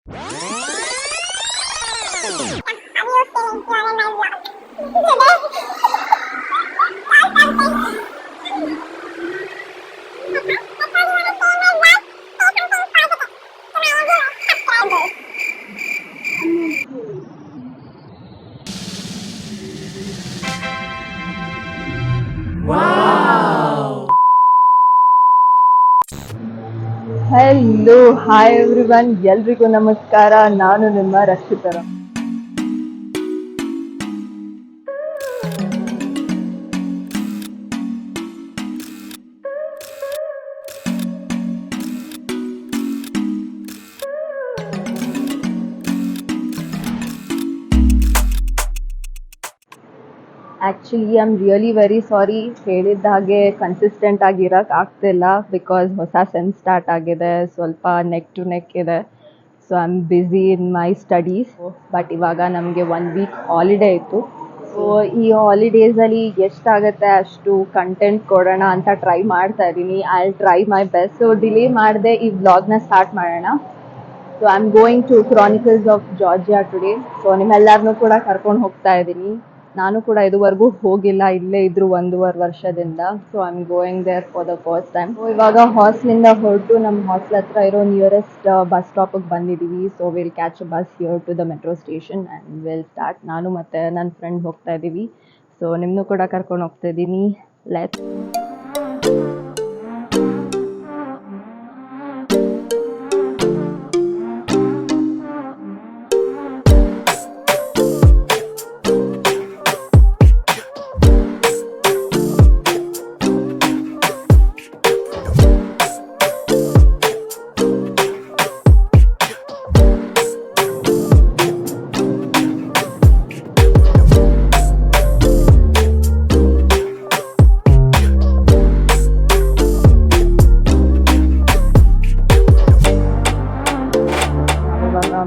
Hello hi everyone, ಎಲ್ರಿಗೂ ನಮಸ್ಕಾರ. ನಾನು ನಿಮ್ಮ ರಕ್ಷಿತರ. Actually I am really very sorry, ಹೇಳಿದ್ದ ಹಾಗೆ ಕನ್ಸಿಸ್ಟೆಂಟ್ ಆಗಿರೋಕ್ಕೆ ಆಗ್ತಿಲ್ಲ ಬಿಕಾಸ್ ಹೊಸ ಸೆಮ್ ಸ್ಟಾರ್ಟ್ ಆಗಿದೆ, ಸ್ವಲ್ಪ ನೆಕ್ ಟು ನೆಕ್ ಇದೆ. So I am busy in my studies. But ಇವಾಗ ನಮಗೆ 1 ವೀಕ್ ಹಾಲಿಡೇ ಇತ್ತು. ಸೊ ಈ ಹಾಲಿಡೇಸಲ್ಲಿ ಎಷ್ಟಾಗುತ್ತೆ ಅಷ್ಟು ಕಂಟೆಂಟ್ ಕೊಡೋಣ ಅಂತ ಟ್ರೈ ಮಾಡ್ತಾ ಇದ್ದೀನಿ. I will try my best. So delay ಮಾಡದೆ ಈ ವ್ಲಾಗ್ನ ಸ್ಟಾರ್ಟ್ ಮಾಡೋಣ. So I am going to chronicles of Georgia today. So ನಿಮ್ಮೆಲ್ಲರನ್ನೂ ಕೂಡ ಕರ್ಕೊಂಡು ಹೋಗ್ತಾ ಇದ್ದೀನಿ. ನಾನು ಕೂಡ ಇದುವರೆಗೂ ಹೋಗಿಲ್ಲ, ಇಲ್ಲೇ ಇದ್ರು 1.5 ವರ್ಷದಿಂದ. So I am going there for the first time. So ಇವಾಗ ಹಾಸ್ಟ್ಲಿಂದ ಹೊರಟು ನಮ್ಮ ಹಾಸ್ಟೆಲ್ ಹತ್ರ ಇರೋ ನಿಯರೆಸ್ಟ್ ಬಸ್ ಸ್ಟಾಪಿಗೆ ಬಂದಿದ್ದೀವಿ. So will catch a bus here to the metro station and will start. ನಾನು ಮತ್ತು ನನ್ನ ಫ್ರೆಂಡ್ ಹೋಗ್ತಾ ಇದ್ದೀವಿ. ಸೊ ನಿಮ್ಮನ್ನು ಕೂಡ ಕರ್ಕೊಂಡು ಹೋಗ್ತಾ ಇದ್ದೀನಿ. ಲೆಟ್ಸ್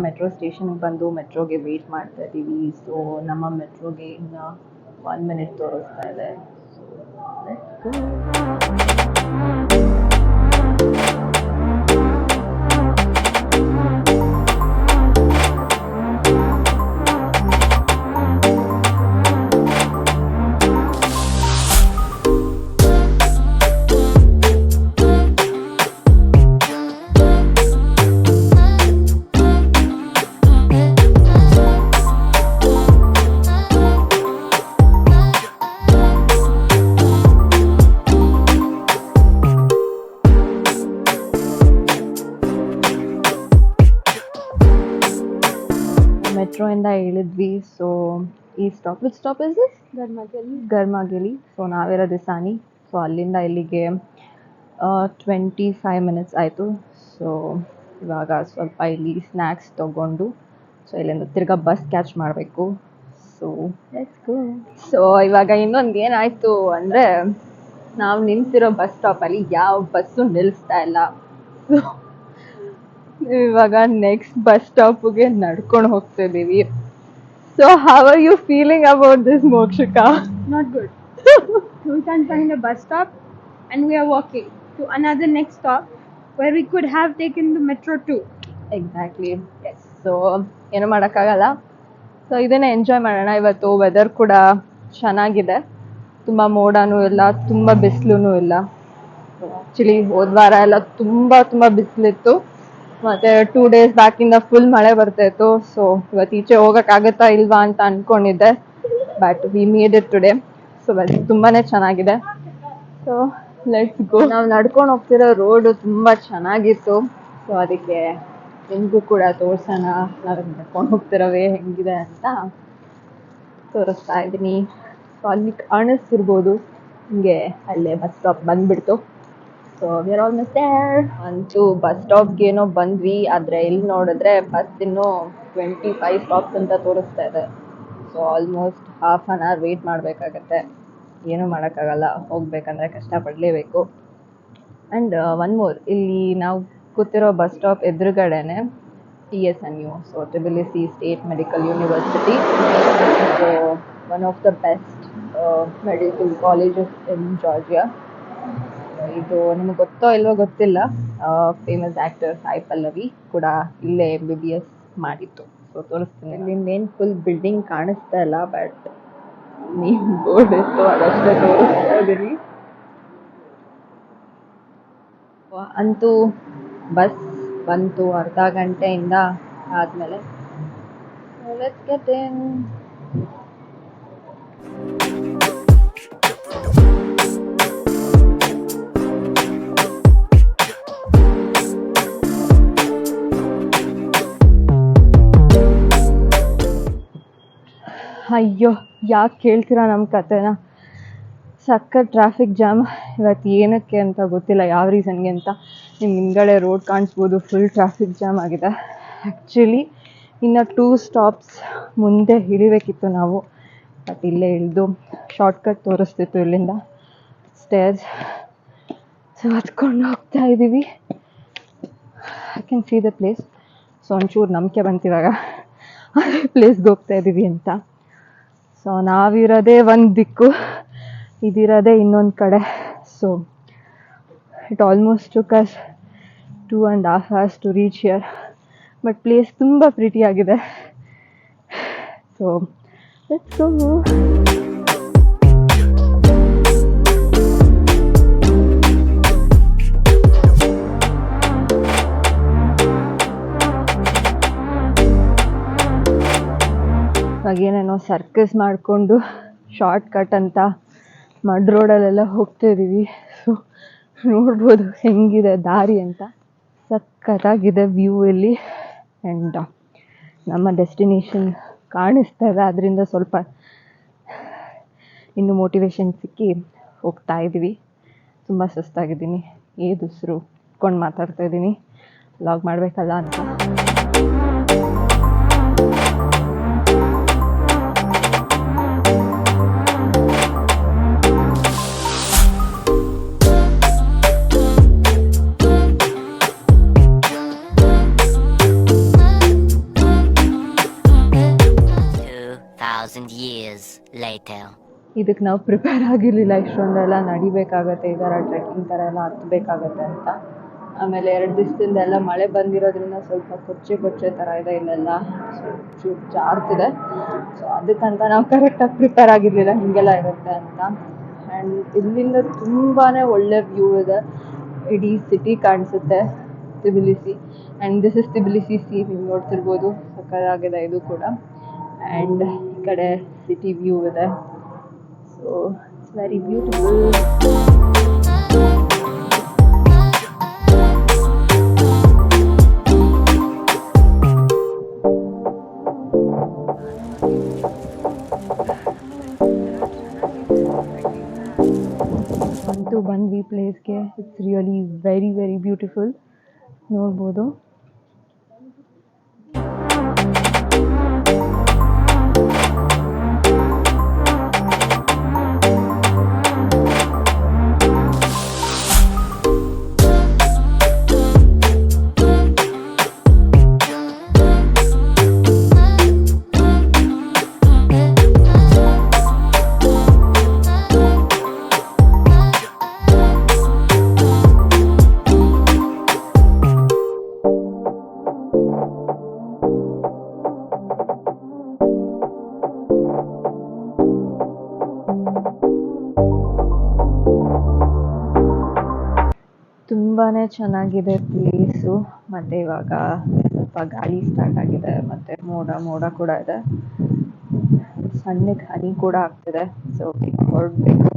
ಮೆಟ್ರೋ ಸ್ಟೇಷನ್ಗೆ ಬಂದು ಮೆಟ್ರೋಗೆ ವೆಯ್ಟ್ ಮಾಡ್ತಾ ಇದ್ದೀವಿ. ಸೊ ನಮ್ಮ ಮೆಟ್ರೋಗೆ ಇನ್ನು 1 ಮಿನಿಟ್ ತೋರಿಸ್ತಾ ಇದೆ. ಮೆಟ್ರೋಯಿಂದ ಇಳಿದ್ವಿ. ಸೊ ಈ stop, which stop is this? ಗರ್ಮಾಗಿಲಿ. ಸೊ ನಾವಿರೋ ದಿಸಾನಿ. ಸೊ ಅಲ್ಲಿಂದ ಇಲ್ಲಿಗೆ 25 ಮಿನಿಟ್ಸ್ ಆಯಿತು. ಸೊ ಇವಾಗ ಸ್ವಲ್ಪ ಇಲ್ಲಿ ಸ್ನ್ಯಾಕ್ಸ್ ತೊಗೊಂಡು ಸೊ ಇಲ್ಲಿಂದ ತಿರ್ಗಾ ಬಸ್ ಕ್ಯಾಚ್ ಮಾಡಬೇಕು. So let's go. ಸೊ ಇವಾಗ ಇನ್ನೊಂದು ಏನಾಯಿತು ಅಂದರೆ, ನಾವು ನಿಂತಿರೋ ಬಸ್ ಸ್ಟಾಪಲ್ಲಿ ಯಾವ ಬಸ್ಸು ನಿಲ್ಲಿಸ್ತಾ ಇಲ್ಲ. ಸೊ ಇವಾಗ ನೆಕ್ಸ್ಟ್ ಬಸ್ ಸ್ಟಾಪ್ಗೆ ನಡ್ಕೊಂಡು ಹೋಗ್ತಿದ್ದೀವಿ. So how are you feeling about this, Mokshika? Not good. We can't find a bus stop and we are walking to another next stop where we could have taken the metro too. Exactly. Yes. So ಏನು ಮಾಡೋಕ್ಕಾಗಲ್ಲ. So ಇದನ್ನೇ enjoy ಮಾಡೋಣ. ಇವತ್ತು weather ಕೂಡ ಚೆನ್ನಾಗಿದೆ, ತುಂಬ ಮೋಡನೂ ಇಲ್ಲ, ತುಂಬ ಬಿಸಿಲೂ ಇಲ್ಲ. ಆ್ಯಕ್ಚುಲಿ ಹೋದ ವಾರ ಎಲ್ಲ ತುಂಬ ಬಿಸಿಲಿತ್ತು, ಮತ್ತು 2 ಡೇಸ್ ಬ್ಯಾಕಿಂದ ಫುಲ್ ಮಳೆ ಬರ್ತಾಯಿತ್ತು. ಸೊ ಇವತ್ತು ಈಚೆ ಹೋಗೋಕ್ಕಾಗತ್ತಾ ಇಲ್ವಾ ಅಂತ ಅಂದ್ಕೊಂಡಿದ್ದೆ, but we made it today. So ತುಂಬಾ ಚೆನ್ನಾಗಿದೆ. ಸೊ ಲೆಟ್ಸ್ ಗೋ. ನಾವು ನಡ್ಕೊಂಡು ಹೋಗ್ತಿರೋ ರೋಡು ತುಂಬ ಚೆನ್ನಾಗಿತ್ತು. ಸೊ ಅದಕ್ಕೆ ನಿಮಗೂ ಕೂಡ ತೋರಿಸೋಣ, ನಾವು ನಡ್ಕೊಂಡು ಹೋಗ್ತಿರೋವೇ ಹೆಂಗಿದೆ ಅಂತ ತೋರಿಸ್ತಾ ಇದ್ದೀನಿ. ಸೊ ಅಲ್ಲಿ ಕಾಣಿಸ್ತಿರ್ಬೋದು ಹಿಂಗೆ ಅಲ್ಲೇ ಬಸ್ ಸ್ಟಾಪ್ ಬಂದುಬಿಡ್ತು. So we are almost there. ಅಂತೂ ಬಸ್ ಸ್ಟಾಪ್ಗೆ ಏನೋ ಬಂದ್ವಿ, ಆದರೆ ಇಲ್ಲಿ ನೋಡಿದ್ರೆ ಬಸ್ ಇನ್ನೂ 25 ಸ್ಟಾಪ್ಸ್ ಅಂತ ತೋರಿಸ್ತಾ ಇದೆ. So almost ½ an hour wait ಮಾಡಬೇಕಾಗತ್ತೆ. ಏನೂ ಮಾಡೋಕ್ಕಾಗಲ್ಲ, ಹೋಗ್ಬೇಕಂದ್ರೆ ಕಷ್ಟಪಡಲೇಬೇಕು. ಆ್ಯಂಡ್ ಒನ್ ಮೋರ್, ಇಲ್ಲಿ ನಾವು ಕೂತಿರೋ ಬಸ್ ಸ್ಟಾಪ್ ಎದುರುಗಡೆನೆ TSNU, so TSSC state medical university. So one of the best medical colleges in Georgia. ಇದು ನಿಮಗೆ ಗೊತ್ತೋ ಇಲ್ವೋ ಗೊತ್ತಿಲ್ಲ, ಫೇಮಸ್ ಆ್ಯಕ್ಟರ್ ಸಾಯಿ ಪಲ್ಲವಿ ಕೂಡ ಇಲ್ಲೇ MBBS ಮಾಡಿತ್ತು. ಸೊ ತೋರಿಸ್ತೀನಿ. ಇಲ್ಲಿಂದ ಏನು ಫುಲ್ ಬಿಲ್ಡಿಂಗ್ ಕಾಣಿಸ್ತಾ ಇಲ್ಲ, ಬಟ್ ನೀವು ಬೋರ್ಡ್ ಇತ್ತು ಅದಷ್ಟೇ ತೋರಿಸ್ತಾ ಇದ್ದೀರಿ. ಅಂತೂ ಬಸ್ ಬಂತು ಅರ್ಧ ಗಂಟೆಯಿಂದ ಆದಮೇಲೆ. Let's get in. ಅಯ್ಯೋ, ಯಾಕೆ ಕೇಳ್ತೀರಾ ನಮ್ಮ ಕತೆನ? ಸಖತ್ ಟ್ರಾಫಿಕ್ ಜಾಮ್ ಇವತ್ತು. ಏನಕ್ಕೆ ಅಂತ ಗೊತ್ತಿಲ್ಲ, ಯಾವ ರೀಸನ್ಗೆ ಅಂತ. ನಿಮ್ಮ ಹಿಂದ್ಗಡೆ ರೋಡ್ ಕಾಣಿಸ್ಬೋದು, ಫುಲ್ ಟ್ರಾಫಿಕ್ ಜಾಮ್ ಆಗಿದೆ. ಆ್ಯಕ್ಚುಲಿ ಇನ್ನು 2 ಸ್ಟಾಪ್ಸ್ ಮುಂದೆ ಇಳಿಬೇಕಿತ್ತು ನಾವು, ಬಟ್ ಇಲ್ಲೇ ಇಳಿದು ಶಾರ್ಟ್ಕಟ್ ತೋರಿಸ್ತಿತ್ತು ಇಲ್ಲಿಂದ ಸ್ಟೇರ್ಸ್. ಸೊ ಹತ್ಕೊಂಡು ಹೋಗ್ತಾ ಇದ್ದೀವಿ. I can see the place. So ಒಂಚೂರು ನಂಬಿಕೆ ಬಂತಿವಾಗ ಅದೇ ಪ್ಲೇಸ್ಗೆ ಹೋಗ್ತಾ ಇದ್ದೀವಿ ಅಂತ. ಸೊ ನಾವಿರೋದೇ ಒಂದು ದಿಕ್ಕು, ಇದಿರೋದೇ ಇನ್ನೊಂದು ಕಡೆ. So it almost took us 2.5 hours to reach here. But place ತುಂಬ ಪ್ರಿಟಿ ಆಗಿದೆ. So let's go. ಏನೇನೋ ಸರ್ಕಸ್ ಮಾಡಿಕೊಂಡು ಶಾರ್ಟ್ ಕಟ್ ಅಂತ ಮಡ್ ರೋಡಲ್ಲೆಲ್ಲ ಹೋಗ್ತಾ ಇದ್ದೀವಿ. ಸೊ ನೋಡ್ಬೋದು ಹೆಂಗಿದೆ ದಾರಿ ಅಂತ. ಸಖತ್ತಾಗಿದೆ ವ್ಯೂ ಇಲ್ಲಿ. ಆ್ಯಂಡ್ ನಮ್ಮ ಡೆಸ್ಟಿನೇಷನ್ ಕಾಣಿಸ್ತಾ ಇದೆ, ಅದರಿಂದ ಸ್ವಲ್ಪ ಇನ್ನು ಮೋಟಿವೇಶನ್ ಸಿಕ್ಕಿ ಹೋಗ್ತಾ ಇದ್ದೀವಿ. ತುಂಬ ಸುಸ್ತಾಗಿದ್ದೀನಿ, ಏದುಸಿರು ಇಟ್ಕೊಂಡು ಮಾತಾಡ್ತಾ ಇದ್ದೀನಿ, ವ್ಲಾಗ್ ಮಾಡಬೇಕಲ್ಲ ಅಂತ. ಇದಕ್ಕೆ ನಾವು ಪ್ರಿಪೇರ್ ಆಗಿರಲಿಲ್ಲ, ಇಷ್ಟೊಂದೆಲ್ಲ ನಡಿಬೇಕಾಗತ್ತೆ, ಈ ಥರ ಟ್ರೆಕ್ಕಿಂಗ್ ಥರ ಎಲ್ಲ ಹತ್ತಬೇಕಾಗತ್ತೆ ಅಂತ. ಆಮೇಲೆ 2 ದಿವಸದಿಂದ ಎಲ್ಲ ಮಳೆ ಬಂದಿರೋದ್ರಿಂದ ಸ್ವಲ್ಪ ಕೊಚ್ಚೆ ಥರ ಇದೆ ಇಲ್ಲೆಲ್ಲ, ಚೂರು ಜಾರ್ತಿದೆ. ಸೊ ಅದಕ್ಕಂತ ನಾವು ಕರೆಕ್ಟಾಗಿ ಪ್ರಿಪೇರ್ ಆಗಿರಲಿಲ್ಲ ಹೀಗೆಲ್ಲ ಇರುತ್ತೆ ಅಂತ. ಆ್ಯಂಡ್ ಇಲ್ಲಿಂದ ತುಂಬಾ ಒಳ್ಳೆ ವ್ಯೂ ಇದೆ, ಇಡೀ ಸಿಟಿ ಕಾಣಿಸುತ್ತೆ, ತಿಬಿಲಿಸಿ. ಆ್ಯಂಡ್ ದಿಸ್ ಇಸ್ ತಿಬಿಲಿಸಿ ಸಿ, ನೀವು ನೋಡ್ತಿರ್ಬೋದು, ಸಕ್ಕತ್ತಾಗಿದೆ ಇದು ಕೂಡ. ಆ್ಯಂಡ್ ಈ ಕಡೆ ಸಿಟಿ ವ್ಯೂ ಇದೆ. So it's very beautiful. ಅಂತೂ ಬಂದ್ವಿ ಪ್ಲೇಸ್ಗೆ. It's really very very beautiful, ನೋಡ್ಬೋದು. ತುಂಬಾ ಚೆನ್ನಾಗಿದೆ ಪ್ಲೇಸು. ಮತ್ತು ಇವಾಗ ಸ್ವಲ್ಪ ಗಾಳಿ ಸ್ಟಾರ್ಟ್ ಆಗಿದೆ, ಮತ್ತು ಮೋಡ ಕೂಡ ಇದೆ, ಸಣ್ಣಗೆ ಹನಿ ಕೂಡ ಆಗ್ತಿದೆ. ಸೊ ಹೊರಡಬೇಕು,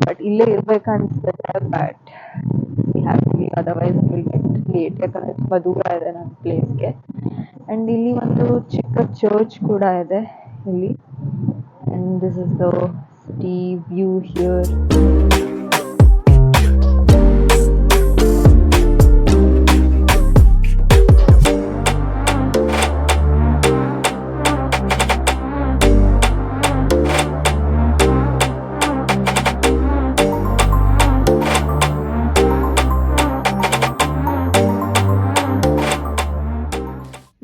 ಬಟ್ ಇಲ್ಲೇ ಇರ್ಬೇಕನ್ನಿಸ್ತದೆ, but we have to leave, otherwise will get late, ಯಾಕಂದರೆ ತುಂಬ ದೂರ ಇದೆ ನನ್ನ ಪ್ಲೇಸ್ಗೆ. ಆ್ಯಂಡ್ ಇಲ್ಲಿ ಒಂದು ಚಿಕ್ಕ ಚರ್ಚ್ ಕೂಡ ಇದೆ ಇಲ್ಲಿ. And this is the city view here.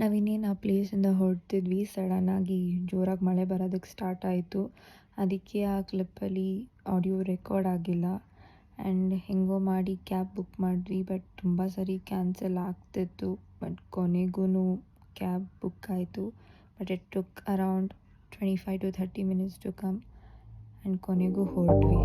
ನಾವಿನ್ನೇನು ಆ ಪ್ಲೇಸಿಂದ ಹೊರಡ್ತಿದ್ವಿ, ಸಡನ್ನಾಗಿ ಜೋರಾಗಿ ಮಳೆ ಬರೋದಕ್ಕೆ ಸ್ಟಾರ್ಟ್ ಆಯಿತು. ಅದಕ್ಕೆ ಆ ಕ್ಲಿಪ್ಪಲ್ಲಿ ಆಡಿಯೋ ರೆಕಾರ್ಡ್ ಆಗಿಲ್ಲ. ಆ್ಯಂಡ್ ಹೆಂಗೋ ಮಾಡಿ ಕ್ಯಾಬ್ ಬುಕ್ ಮಾಡಿದ್ವಿ. ಬಟ್ ತುಂಬ ಸರಿ ಕ್ಯಾನ್ಸಲ್ ಆಗ್ತಿತ್ತು. ಬಟ್ ಕೊನೆಗೂ ಕ್ಯಾಬ್ ಬುಕ್ ಆಯಿತು. But it took around 25 to 30 minutes to come. And ಕೊನೆಗೂ ಹೊರಟ್ವಿ.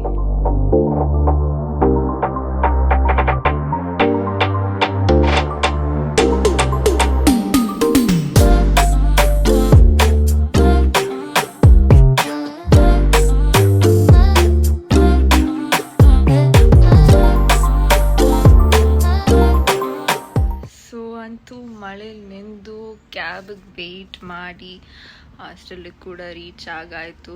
ಅಂತೂ ಮಳೇಲಿ ನೆಂದು ಕ್ಯಾಬಿಗೆ ವೆಯ್ಟ್ ಮಾಡಿ ಹಾಸ್ಟೆಲಿಗೆ ಕೂಡ ರೀಚ್ ಆಗಾಯಿತು.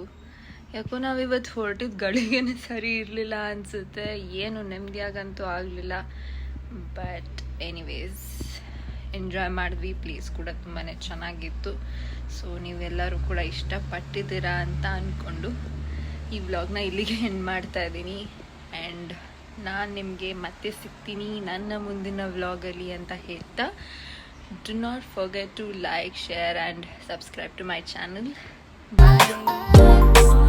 ಯಾಕೋ ನಾವಿವತ್ತು ಹೊರಟಿದ್ದು ಗಳಿಗೆನೇ ಸರಿ ಇರಲಿಲ್ಲ ಅನಿಸುತ್ತೆ. ಏನು ನೆಮ್ಮದಿಯಾಗಂತೂ ಆಗಲಿಲ್ಲ. ಬಟ್ ಎನಿವೇಸ್ ಎಂಜಾಯ್ ಮಾಡಿದ್ವಿ. ಪ್ಲೇಸ್ ಕೂಡ ತುಂಬಾ ಚೆನ್ನಾಗಿತ್ತು. ಸೊ ನೀವೆಲ್ಲರೂ ಕೂಡ ಇಷ್ಟಪಟ್ಟಿದ್ದೀರಾ ಅಂತ ಅಂದ್ಕೊಂಡು ಈ ವ್ಲಾಗ್ನ ಇಲ್ಲಿಗೆ ಎಂಡ್ ಮಾಡ್ತಾ ಇದ್ದೀನಿ. ಆ್ಯಂಡ್ ನಾನು ನಿಮಗೆ ಮತ್ತೆ ಸಿಗ್ತೀನಿ ನನ್ನ ಮುಂದಿನ ವ್ಲಾಗಲ್ಲಿ ಅಂತ ಹೇಳ್ತಾ, do not forget to like, share and subscribe to my channel. Bye.